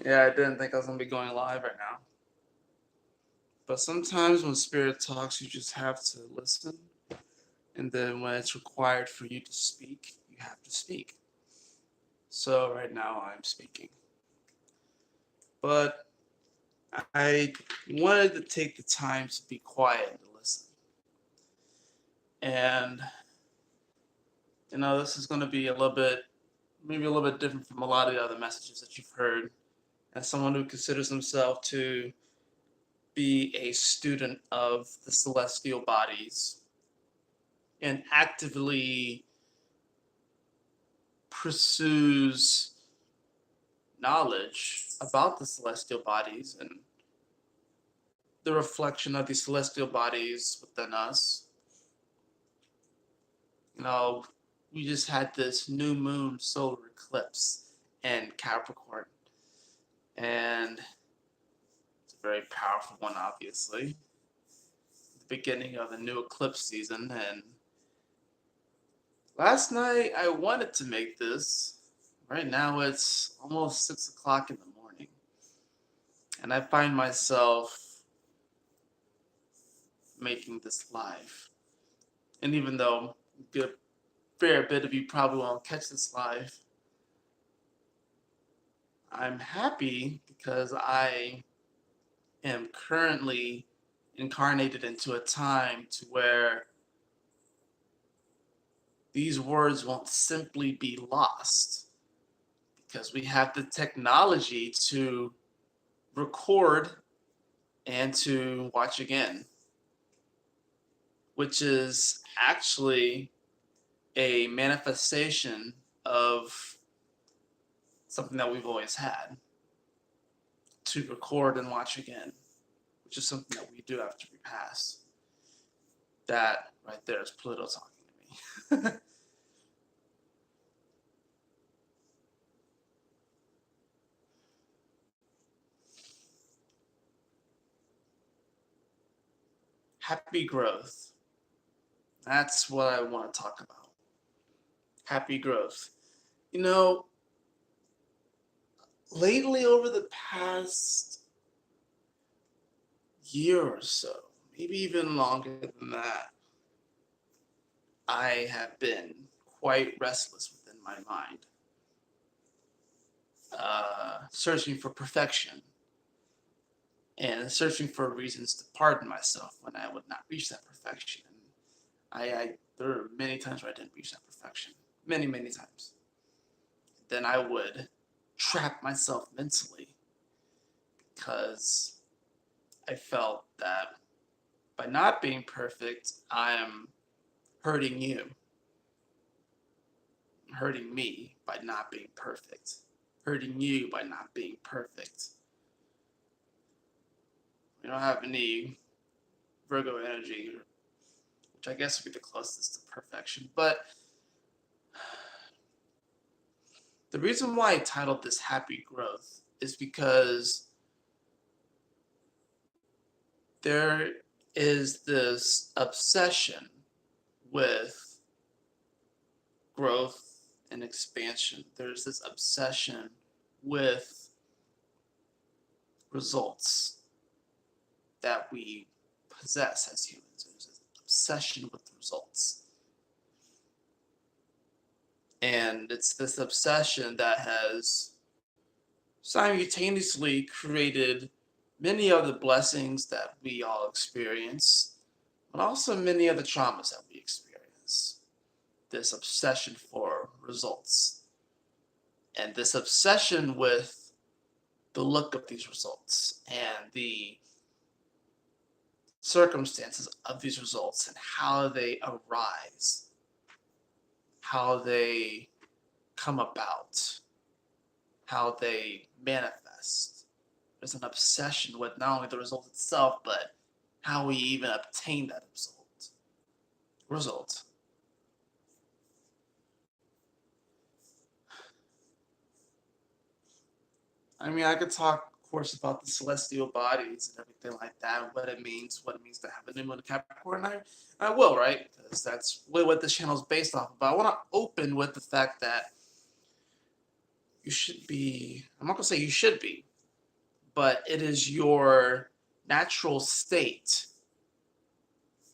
Yeah, I didn't think I was going to be going live right now. But sometimes when Spirit talks, you just have to listen. And then when it's required for you to speak, you have to speak. So right now I'm speaking. But I wanted to take the time to be quiet and to listen. And, this is going to be maybe a little bit different from a lot of the other messages that you've heard. As someone who considers himself to be a student of the celestial bodies and actively pursues knowledge about the celestial bodies and the reflection of these celestial bodies within us. We just had this new moon solar eclipse in Capricorn, and it's a very powerful one, obviously. The beginning of the new eclipse season, and last night I wanted to make this. Right now it's almost 6 o'clock in the morning, and I find myself making this live. And even though a fair bit of you probably won't catch this live, I'm happy because I am currently incarnated into a time to where these words won't simply be lost, because we have the technology to record and to watch again, which is actually a manifestation of something that we've always had, to record and watch again, which is something that we do after we pass. That right there is Pluto talking to me. Happy growth. That's what I want to talk about. Happy growth. Lately, over the past year or so, maybe even longer than that, I have been quite restless within my mind, searching for perfection and searching for reasons to pardon myself when I would not reach that perfection. There are many times where I didn't reach that perfection, many, many times. Then I would trap myself mentally because I felt that by not being perfect, I am hurting you, hurting me by not being perfect, hurting you by not being perfect. We don't have any Virgo energy, which I guess would be the closest to perfection. But the reason why I titled this Happy Growth is because there is this obsession with growth and expansion. There's this obsession with results that we possess as humans. There's this obsession with results. And it's this obsession that has simultaneously created many of the blessings that we all experience, but also many of the traumas that we experience. This obsession for results, and this obsession with the look of these results and the circumstances of these results and how they arise, how they come about, how they manifest. There's an obsession with not only the result itself, but how we even obtain that result. I mean, I could talk, of course, about the celestial bodies and everything like that, what it means to have a new moon in Capricorn. I will, right? Because that's really what this channel is based off of. But I want to open with the fact that you should be, I'm not going to say you should be, but it is your natural state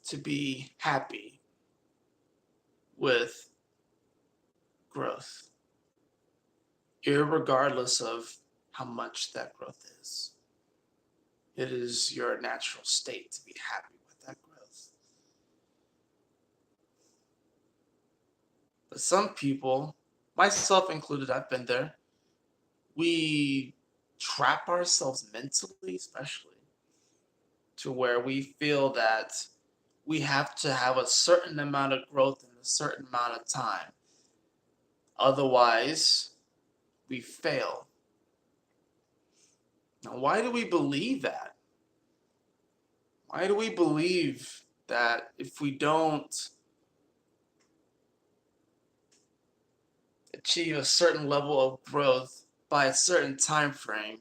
to be happy with growth, irregardless of how much that growth is. It is your natural state to be happy with that growth. But some people, myself included, I've been there, we trap ourselves mentally, especially, to where we feel that we have to have a certain amount of growth in a certain amount of time. Otherwise, we fail. Now, why do we believe that? Why do we believe that if we don't achieve a certain level of growth by a certain time frame,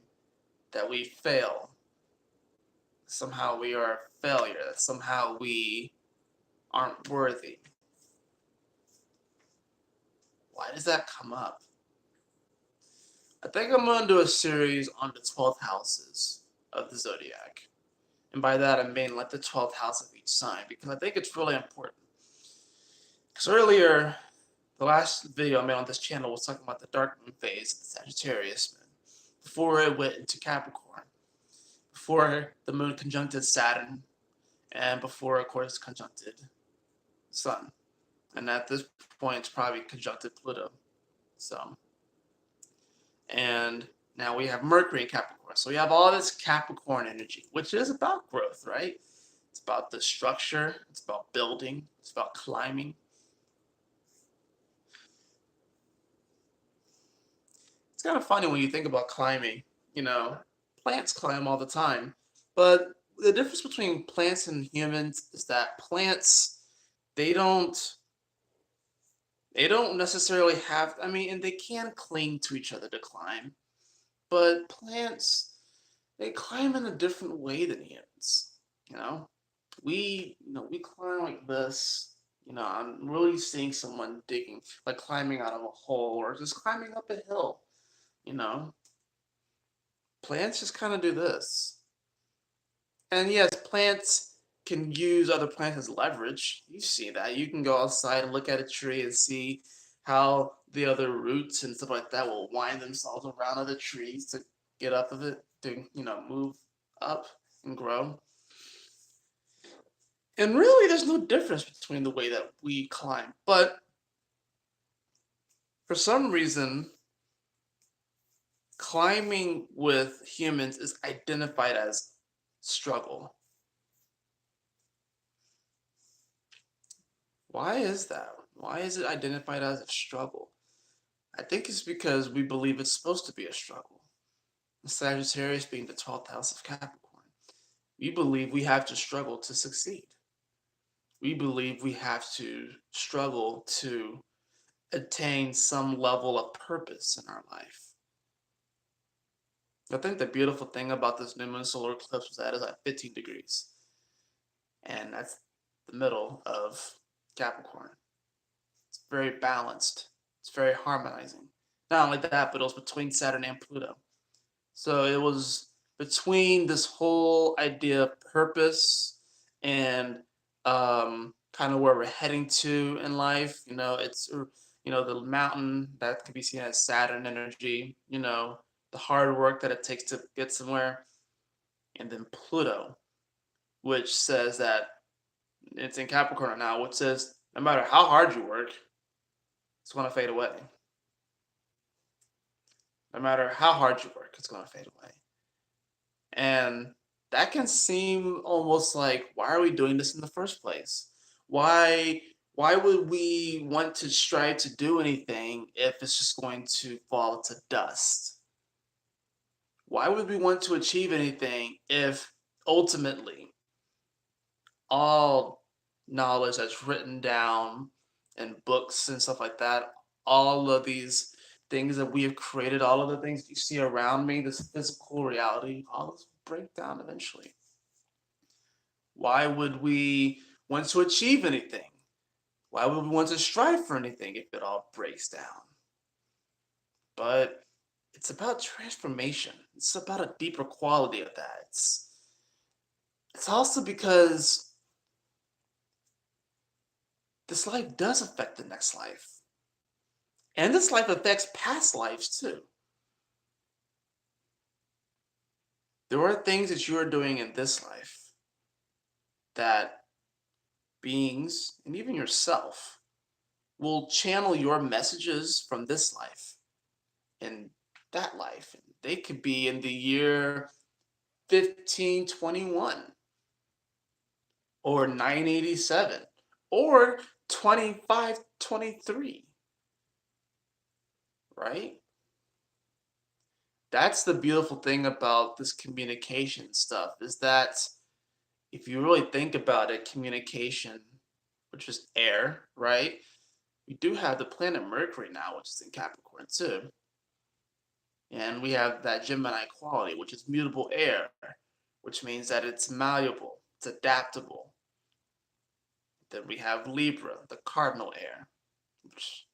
that we fail? Somehow we are a failure, that somehow we aren't worthy. Why does that come up? I think I'm going to do a series on the 12th houses of the zodiac. And by that I mean like the 12th house of each sign, because I think it's really important. Because earlier, the last video I made on this channel was talking about the dark moon phase of the Sagittarius moon, before it went into Capricorn, before the moon conjuncted Saturn, and before, of course, conjuncted Sun. And at this point, it's probably conjuncted Pluto. So, and now we have Mercury in Capricorn. So we have all this Capricorn energy, which is about growth, right? It's about the structure. It's about building. It's about climbing. It's kind of funny when you think about climbing. You know, plants climb all the time. But the difference between plants and humans is that plants, they don't necessarily have, I mean, and they can cling to each other to climb, but plants, they climb in a different way than humans. You know, we climb like this. You know, I'm really seeing someone digging, like climbing out of a hole or just climbing up a hill. You know, plants just kind of do this. And yes, plants can use other plants as leverage. You see that. You can go outside and look at a tree and see how the other roots and stuff like that will wind themselves around other trees to get up of it, to, you know, move up and grow. And really, there's no difference between the way that we climb. But for some reason, climbing with humans is identified as struggle. Why is that? Why is it identified as a struggle? I think it's because we believe it's supposed to be a struggle. The Sagittarius being the 12th house of Capricorn. We believe we have to struggle to succeed. We believe we have to struggle to attain some level of purpose in our life. I think the beautiful thing about this new moon solar eclipse was that it's at 15 degrees. And that's the middle of Capricorn. It's very balanced. It's very harmonizing. Not only that, but it was between Saturn and Pluto. So it was between this whole idea of purpose and kind of where we're heading to in life. You know, it's, you know, the mountain that could be seen as Saturn energy, you know, the hard work that it takes to get somewhere. And then Pluto, which says that it's in Capricorn now, which says no matter how hard you work, it's going to fade away. No matter how hard you work, it's going to fade away. And that can seem almost like, why are we doing this in the first place? Why would we want to strive to do anything if it's just going to fall to dust? Why would we want to achieve anything if ultimately all knowledge that's written down in books and stuff like that, all of these things that we have created, all of the things you see around me, this physical reality, all this will break down eventually? Why would we want to achieve anything? Why would we want to strive for anything if it all breaks down? But it's about transformation. It's about a deeper quality of that. It's also because this life does affect the next life. And this life affects past lives too. There are things that you are doing in this life that beings, and even yourself, will channel your messages from this life in that life. They could be in the year 1521 or 987 or 2523, right? That's the beautiful thing about this communication stuff, is that if you really think about it, communication, which is air, right? We do have the planet Mercury now, which is in Capricorn too. And we have that Gemini quality, which is mutable air, which means that it's malleable, it's adaptable. Then we have Libra, the cardinal air, which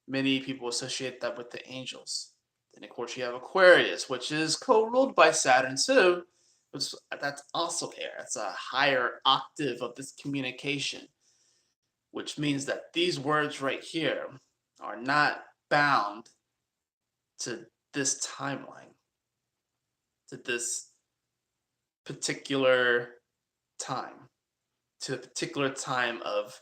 many people associate that with the angels. Then, of course, you have Aquarius, which is co-ruled by Saturn too, which that's also air. It's a higher octave of this communication, which means that these words right here are not bound to this timeline, to this particular time, to the particular time of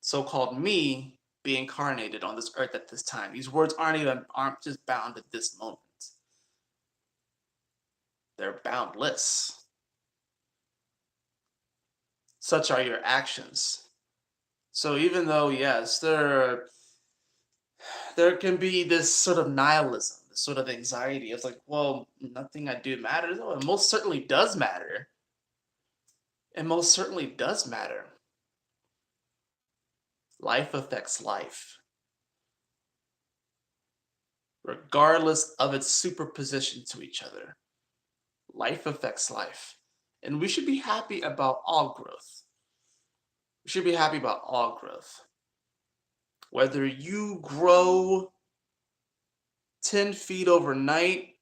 so-called me being incarnated on this earth at this time. These words aren't just bound at this moment. They're boundless. Such are your actions. So even though, yes, there can be this sort of nihilism, this sort of anxiety. It's like, well, nothing I do matters. Oh, it most certainly does matter. It most certainly does matter. Life affects life, regardless of its superposition to each other. Life affects life. And we should be happy about all growth. We should be happy about all growth. Whether you grow 10 feet overnight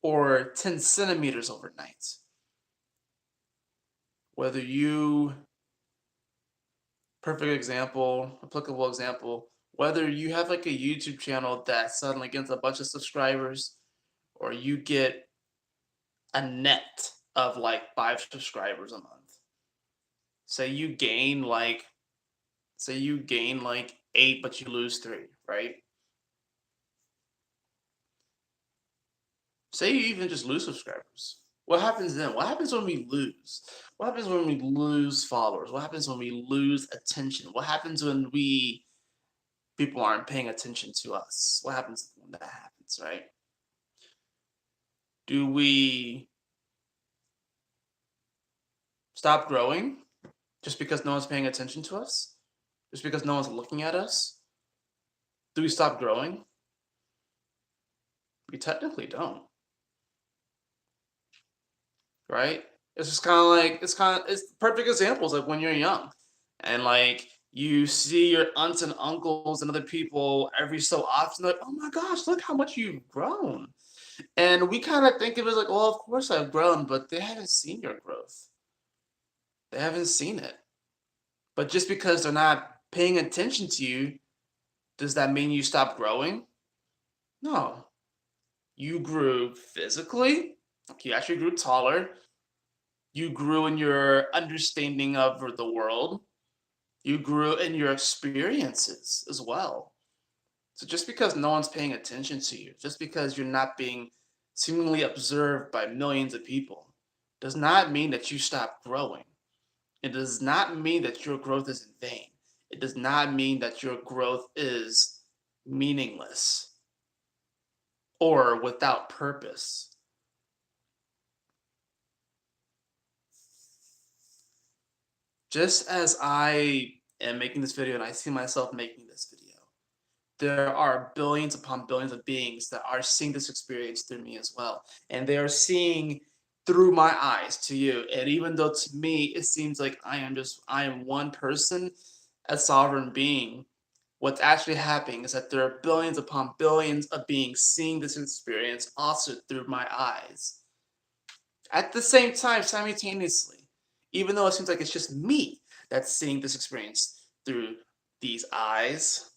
or 10 centimeters overnight. Whether you, perfect example, applicable example, whether you have like a YouTube channel that suddenly gets a bunch of subscribers, or you get a net of like 5 subscribers a month. Say you gain like 8, but you lose 3, right? Say you even just lose subscribers. What happens then? What happens when we lose? What happens when we lose followers? What happens when we lose attention? What happens when people aren't paying attention to us? What happens when that happens, right? Do we stop growing just because no one's paying attention to us? Just because no one's looking at us? Do we stop growing? We technically don't. Right? It's just kind of like it's perfect examples like when you're young and like you see your aunts and uncles and other people every so often, like, oh my gosh, look how much you've grown. And we kind of think of it as like, well, of course I've grown, but they haven't seen your growth. They haven't seen it. But just because they're not paying attention to you, does that mean you stop growing? No. You grew physically, you actually grew taller. You grew in your understanding of the world. You grew in your experiences as well. So just because no one's paying attention to you, just because you're not being seemingly observed by millions of people, does not mean that you stop growing. It does not mean that your growth is in vain. It does not mean that your growth is meaningless or without purpose. Just as I am making this video and I see myself making this video, there are billions upon billions of beings that are seeing this experience through me as well. And they are seeing through my eyes to you. And even though to me it seems like I am one person, a sovereign being what's actually happening is that there are billions upon billions of beings seeing this experience also through my eyes. At the same time, simultaneously, even though it seems like it's just me that's seeing this experience through these eyes,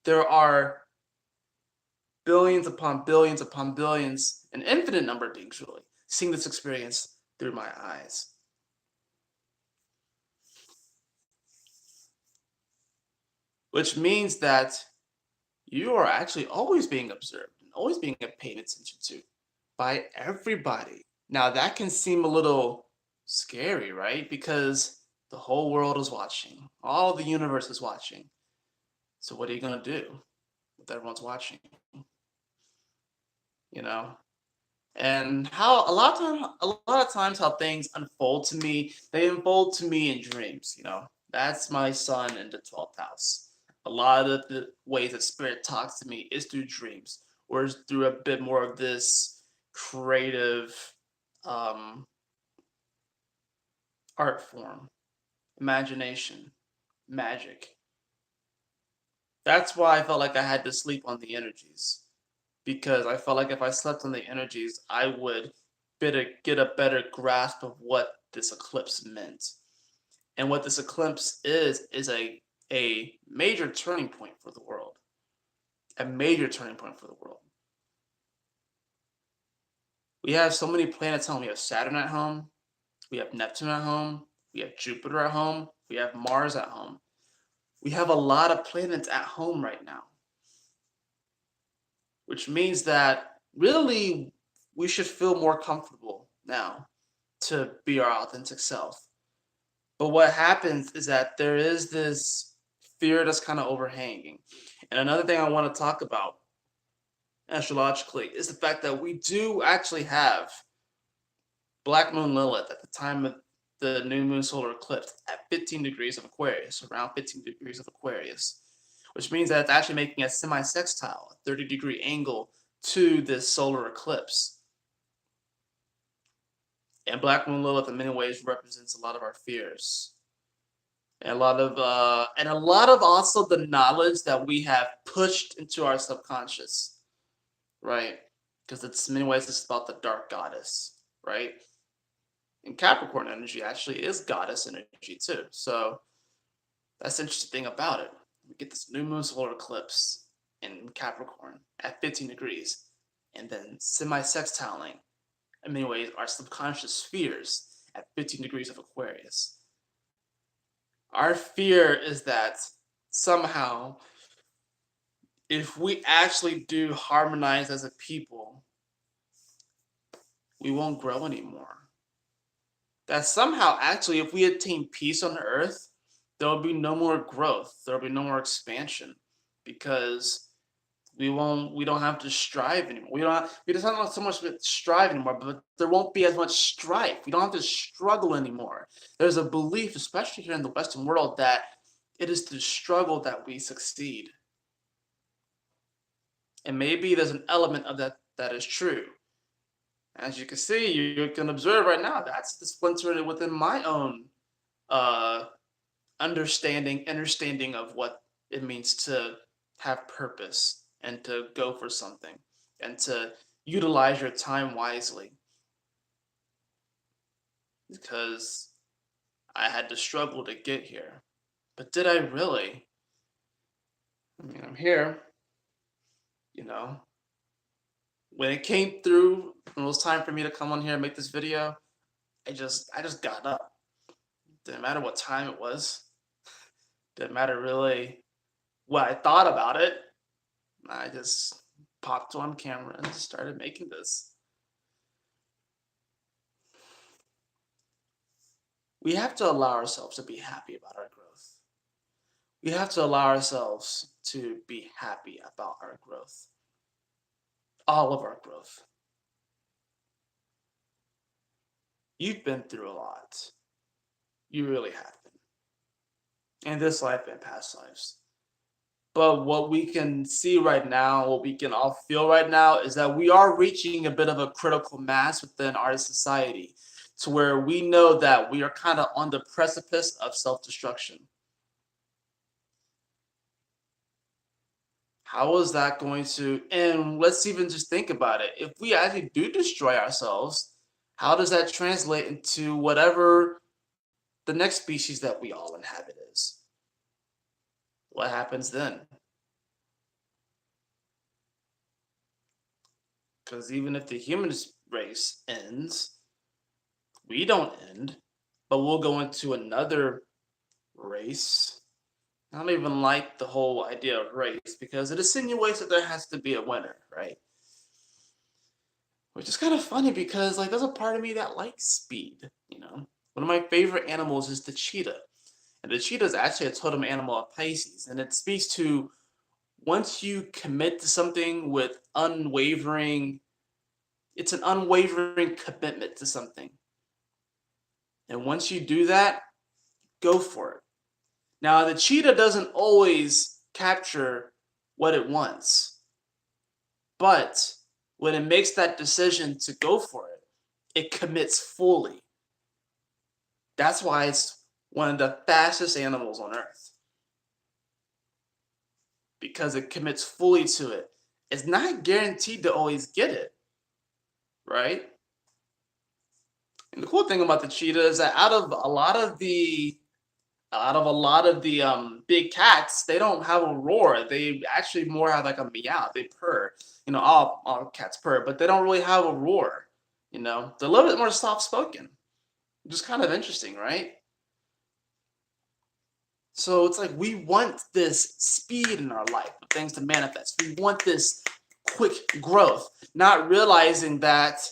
there are billions upon billions upon billions, an infinite number of beings really, seeing this experience through my eyes. Which means that you are actually always being observed and always being paid attention to by everybody. Now that can seem a little scary, right? Because the whole world is watching. All the universe is watching. So what are you gonna do if everyone's watching? You know? And how a lot of times how things unfold to me, they unfold to me in dreams, you know. That's my sun in the 12th house. A lot of the ways that spirit talks to me is through dreams, or is through a bit more of this creative um, art form, imagination, magic. That's why I felt like I had to sleep on the energies, because I felt like if I slept on the energies, I would get a better grasp of what this eclipse meant. And what this eclipse is a major turning point for the world. A major turning point for the world. We have so many planets home. We have Saturn at home. We have Neptune at home. We have Jupiter at home. We have Mars at home. We have a lot of planets at home right now. Which means that really we should feel more comfortable now to be our authentic self. But what happens is that there is this fear that's kind of overhanging. And another thing I want to talk about astrologically is the fact that we do actually have Black Moon Lilith at the time of the new moon solar eclipse at 15 degrees of Aquarius, around 15 degrees of Aquarius, which means that it's actually making a semi-sextile, a 30-degree angle to this solar eclipse. And Black Moon Lilith in many ways represents a lot of our fears. And a lot of also the knowledge that we have pushed into our subconscious, right? Because it's in many ways it's about the dark goddess, right? And Capricorn energy actually is goddess energy too. So that's the interesting thing about it. We get this new moon solar eclipse in Capricorn at 15 degrees, and then semi-sextiling, in many ways, our subconscious fears at 15 degrees of Aquarius. Our fear is that somehow, if we actually do harmonize as a people, we won't grow anymore. That somehow, actually, if we attain peace on earth, there will be no more growth. There will be no more expansion, because we don't have to strive anymore. We don't have so much strive anymore, but there won't be as much strife. We don't have to struggle anymore. There's a belief, especially here in the Western world, that it is through struggle that we succeed. And maybe there's an element of that is true. As you can see, you can observe right now, that's the splinter within my own understanding of what it means to have purpose and to go for something and to utilize your time wisely. Because I had to struggle to get here. But did I really? I mean, I'm here, you know. When it came through, when it was time for me to come on here and make this video, I just got up. Didn't matter what time it was. Didn't matter really what I thought about it. I just popped on camera and started making this. We have to allow ourselves to be happy about our growth. We have to allow ourselves to be happy about our growth. All of our growth. You've been through a lot. You really have been. In this life and past lives. But what we can see right now, what we can all feel right now, is that we are reaching a bit of a critical mass within our society, to where we know that we are kind of on the precipice of self-destruction. How is that going to, and let's even just think about it. If we actually do destroy ourselves, how does that translate into whatever the next species that we all inhabit is? What happens then? Because even if the human race ends, we don't end, but we'll go into another race. I don't even like the whole idea of race because it insinuates that there has to be a winner, right? Which is kind of funny because like there's a part of me that likes speed, you know. One of my favorite animals is the cheetah. And the cheetah is actually a totem animal of Pisces, and it speaks to once you commit to something with unwavering, it's an unwavering commitment to something. And once you do that, go for it. Now, the cheetah doesn't always capture what it wants, but when it makes that decision to go for it, it commits fully. That's why it's one of the fastest animals on earth, because it commits fully to it. It's not guaranteed to always get it, right? And the cool thing about the cheetah is that out of a lot of the big cats, they don't have a roar. They actually more have like a meow. They purr. You know, all cats purr, but they don't really have a roar. You know, they're a little bit more soft spoken, which is kind of interesting, right? So it's like we want this speed in our life, things to manifest. We want this quick growth, not realizing that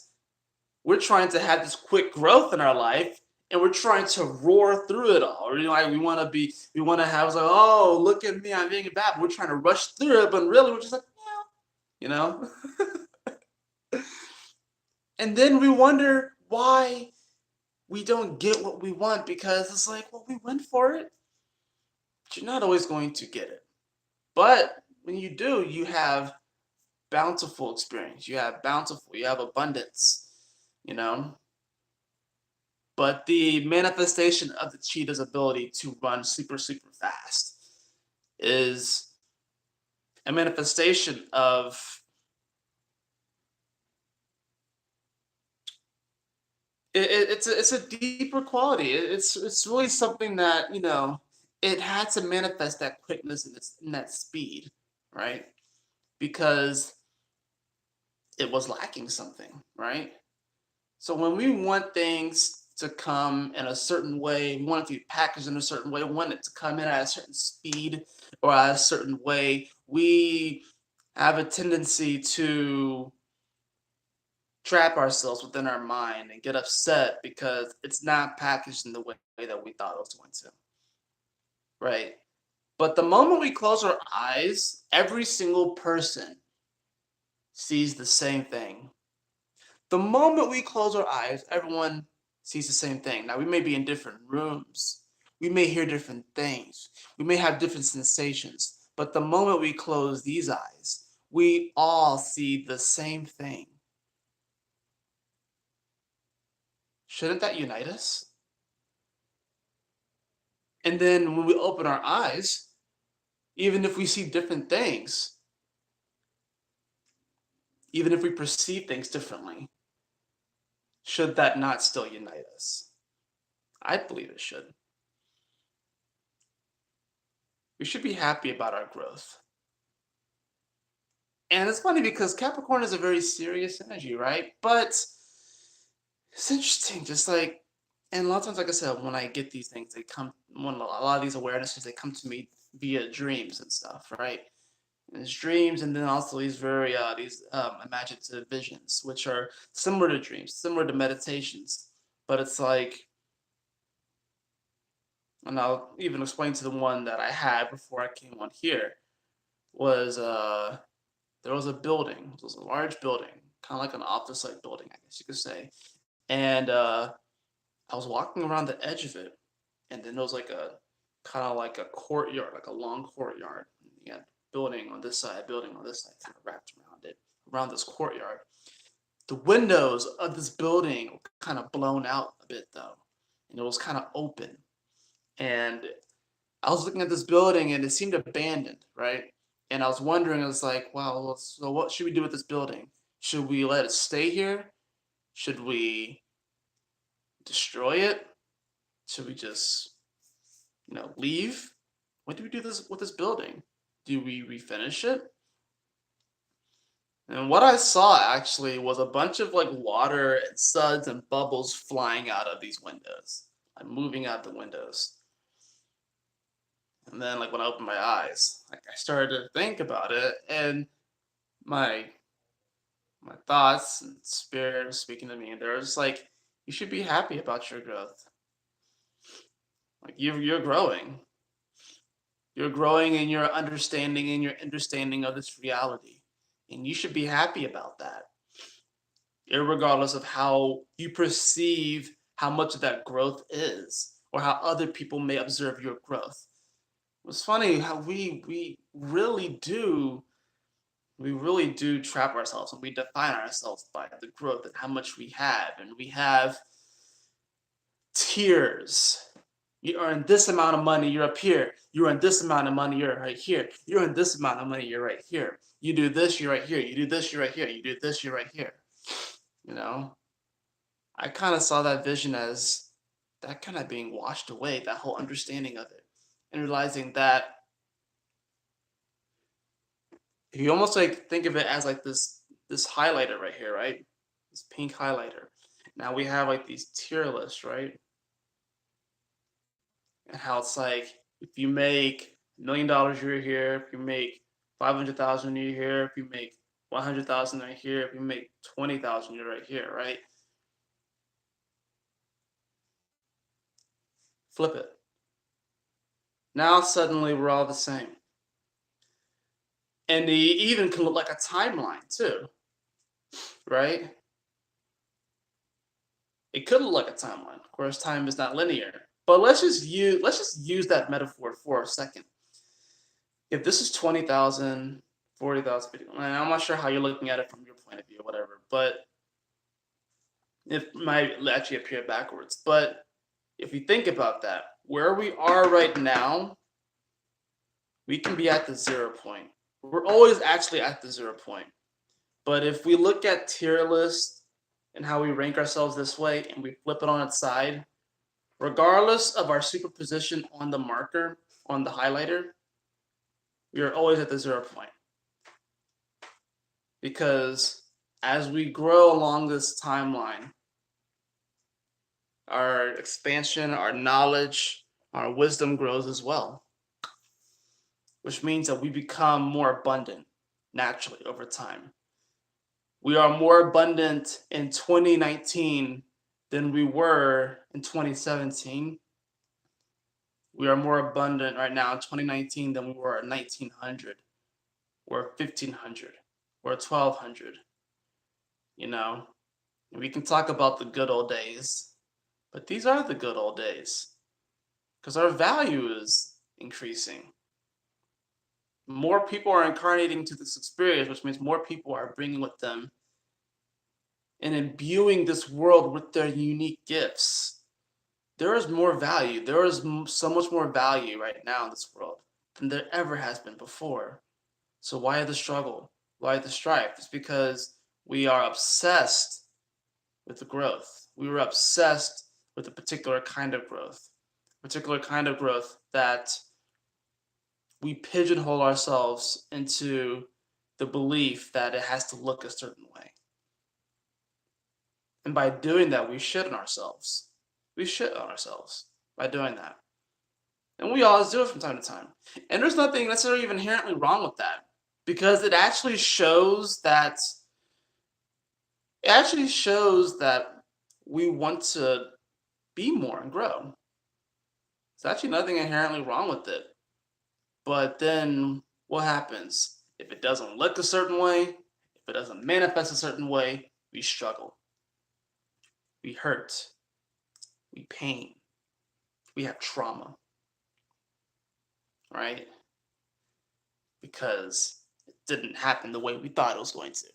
we're trying to have this quick growth in our life and we're trying to roar through it all. Or, you know, like we want to have like, oh, look at me, I'm being bad. We're trying to rush through it, but really we're just like, yeah, you know? And then we wonder why we don't get what we want because it's like, well, we went for it, but you're not always going to get it. But when you do, you have bountiful experience. You have abundance, you know? But the manifestation of the cheetah's ability to run super, super fast is a manifestation of it's a deeper quality. It's really something that, you know, it had to manifest that quickness and that speed, right? Because it was lacking something, right? So when we want things to come in a certain way, we want it to be packaged in a certain way, we want it to come in at a certain speed or at a certain way, we have a tendency to trap ourselves within our mind and get upset because it's not packaged in the way that we thought it was going to, right? But the moment we close our eyes, every single person sees the same thing. The moment we close our eyes, everyone sees the same thing. Now, we may be in different rooms, we may hear different things, we may have different sensations, but the moment we close these eyes, we all see the same thing. Shouldn't that unite us? And then when we open our eyes, even if we see different things, even if we perceive things differently, should that not still unite us? I believe it should. We should be happy about our growth. And it's funny because Capricorn is a very serious energy, right? But it's interesting, just like, and a lot of times, like I said, when I get these things, when a lot of these awarenesses, they come to me via dreams and stuff, right? And it's dreams, and then also these imaginative visions, which are similar to dreams, similar to meditations. But it's like, and I'll even explain to the one that I had before I came on here, was there was a building, it was a large building, kind of like an office like building, I guess you could say. And I was walking around the edge of it, and then there was like a kind of like a courtyard, like a long courtyard. You had building on this side, building on this side, kind of wrapped around it, around this courtyard. The windows of this building were kind of blown out a bit though, and it was kind of open. And I was looking at this building, and it seemed abandoned, right? And I was wondering, I was like, wow, well, so what should we do with this building? Should we let it stay here? Should we destroy it? Should we just, leave? What do we do this with this building? Do we refinish it? And what I saw actually was a bunch of like water and suds and bubbles flying out of these windows, like moving out the windows. And then like when I opened my eyes, like I started to think about it, and my my thoughts and spirit was speaking to me, and they were just like, you should be happy about your growth. Like you're growing. You're growing in your understanding of this reality. And you should be happy about that, irregardless of how you perceive how much of that growth is, or how other people may observe your growth. It's funny how we really do trap ourselves, and we define ourselves by the growth and how much we have. And we have tiers. You earn this amount of money, you're up here. You earn this amount of money, you're right here. You earn this amount of money, you're right here. You do this, you're right here. You do this, you're right here. You do this, you're right here. You know? I kind of saw that vision as that kind of being washed away, that whole understanding of it. And realizing that if you almost like think of it as like this highlighter right here, right? This pink highlighter. Now we have like these tier lists, right? And how it's like if you make $1 million, you're here. If you make 500,000, you're here. If you make 100,000, right here. If you make 20,000, you're right here, right? Flip it. Now suddenly we're all the same, and they even can look like a timeline too, right? It could look like a timeline. Of course, time is not linear, but let's just use that metaphor for a second. If this is 20,000, 40,000, 50,000, and I'm not sure how you're looking at it from your point of view or whatever, but it might actually appear backwards. But if you think about that, where we are right now, we can be at the 0 point. We're always actually at the 0 point. But if we look at tier lists and how we rank ourselves this way, and we flip it on its side, regardless of our superposition on the marker, on the highlighter, we are always at the 0 point. Because as we grow along this timeline, our expansion, our knowledge, our wisdom grows as well, which means that we become more abundant naturally over time. We are more abundant in 2019 than we were in 2017. We are more abundant right now in 2019 than we were in 1900 or 1500 or 1200. And we can talk about the good old days, but these are the good old days because our value is increasing. More people are incarnating to this experience, which means more people are bringing with them and imbuing this world with their unique gifts. There is more value. There is so much more value right now in this world than there ever has been before. So why the struggle? Why the strife? It's because we are obsessed with the growth. We were obsessed with a particular kind of growth. That we pigeonhole ourselves into the belief that it has to look a certain way. And by doing that, we shit on ourselves. We shit on ourselves by doing that. And we always do it from time to time. And there's nothing necessarily even inherently wrong with that, because it actually shows that we want to be more and grow. There's actually nothing inherently wrong with it. But then what happens? If it doesn't look a certain way, if it doesn't manifest a certain way, we struggle. We hurt. We pain. We have trauma. Right? Because it didn't happen the way we thought it was going to.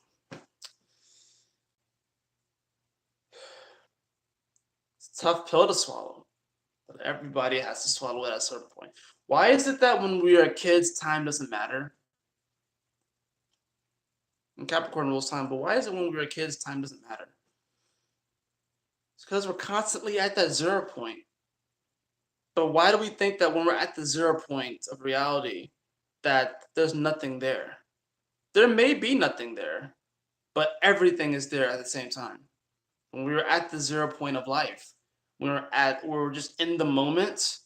It's a tough pill to swallow, but everybody has to swallow it at a certain point. Why is it that when we are kids, time doesn't matter? And Capricorn rules time, but why is it when we were kids, time doesn't matter? It's because we're constantly at that 0 point. But why do we think that when we're at the 0 point of reality, that there's nothing there? There may be nothing there, but everything is there at the same time. When we were at the 0 point of life, when we're just in the moment,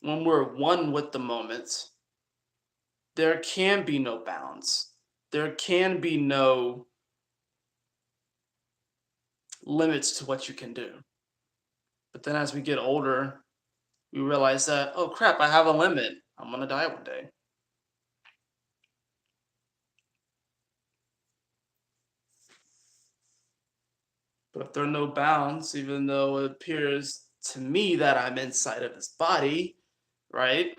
when we're one with the moment, there can be no bounds. There can be no limits to what you can do. But then as we get older, we realize that, oh crap, I have a limit. I'm gonna die one day. But if there are no bounds, even though it appears to me that I'm inside of this body, right?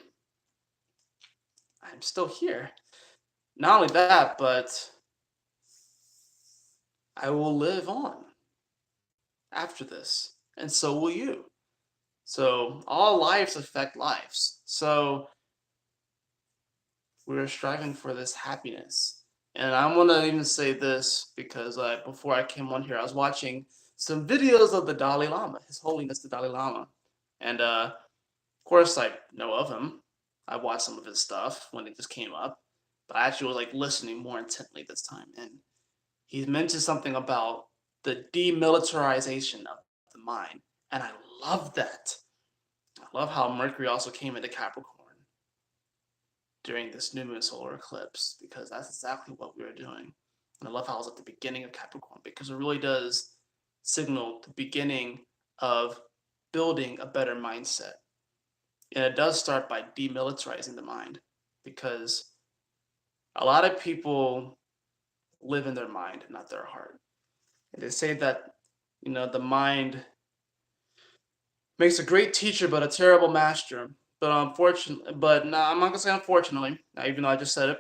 I'm still here. Not only that, but I will live on after this, and so will you. So all lives affect lives. So we're striving for this happiness. And I want to even say this because before I came on here, I was watching some videos of the Dalai Lama, His Holiness the Dalai Lama. And of course, I know of him. I watched some of his stuff when it just came up. But I actually was like listening more intently this time. And he mentioned something about the demilitarization of the mind. And I love that. I love how Mercury also came into Capricorn during this new moon solar eclipse, because that's exactly what we were doing. And I love how it was at the beginning of Capricorn, because it really does signal the beginning of building a better mindset. And it does start by demilitarizing the mind, because a lot of people live in their mind, not their heart. And they say that, the mind makes a great teacher, but a terrible master. But unfortunately, but no, I'm not gonna say unfortunately, even though I just said it.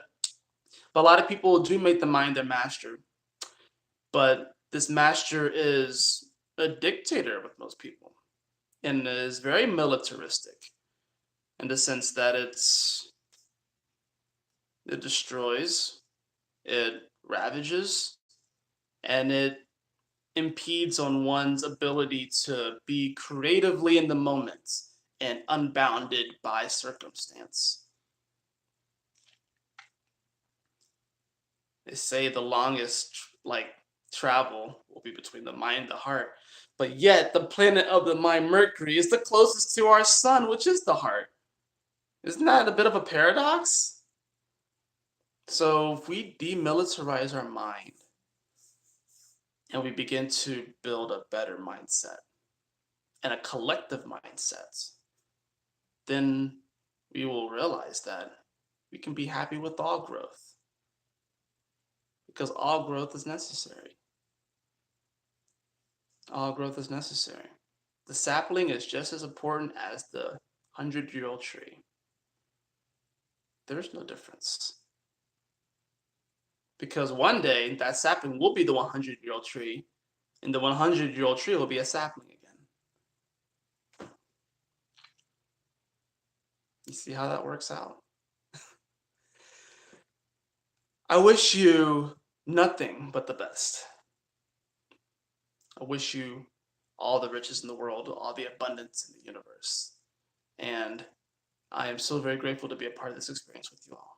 But a lot of people do make the mind their master. But this master is a dictator with most people, and is very militaristic in the sense that it destroys, it ravages, and it impedes on one's ability to be creatively in the moment and unbounded by circumstance. They say the longest travel will be between the mind and the heart, but yet the planet of the mind, Mercury, is the closest to our sun, which is the heart. Isn't that a bit of a paradox? So if we demilitarize our mind and we begin to build a better mindset and a collective mindset, then we will realize that we can be happy with all growth, because all growth is necessary. All growth is necessary. The sapling is just as important as the 100-year-old tree. There's no difference. Because one day that sapling will be the 100-year-old tree, and the 100-year-old tree will be a sapling again. You see how that works out? I wish you nothing but the best. I wish you all the riches in the world, all the abundance in the universe. And I am so very grateful to be a part of this experience with you all.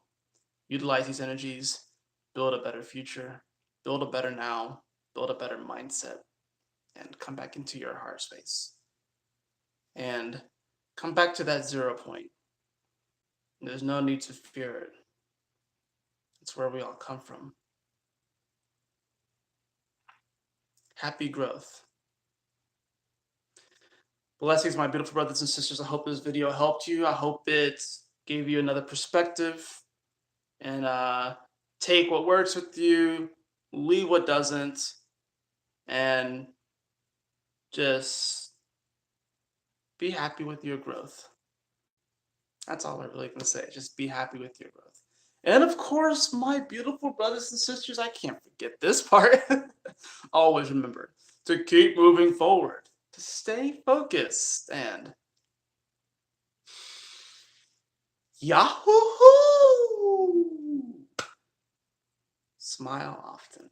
Utilize these energies, build a better future, build a better now, build a better mindset, and come back into your heart space. And come back to that 0 point. There's no need to fear it. It's where we all come from. Happy growth. Blessings, my beautiful brothers and sisters. I hope this video helped you. I hope it gave you another perspective. And take what works with you, leave what doesn't, and just be happy with your growth. That's all I'm really going to say. Just be happy with your growth. And of course, my beautiful brothers and sisters, I can't forget this part. Always remember to keep moving forward, to stay focused, and Yahoo! Smile often.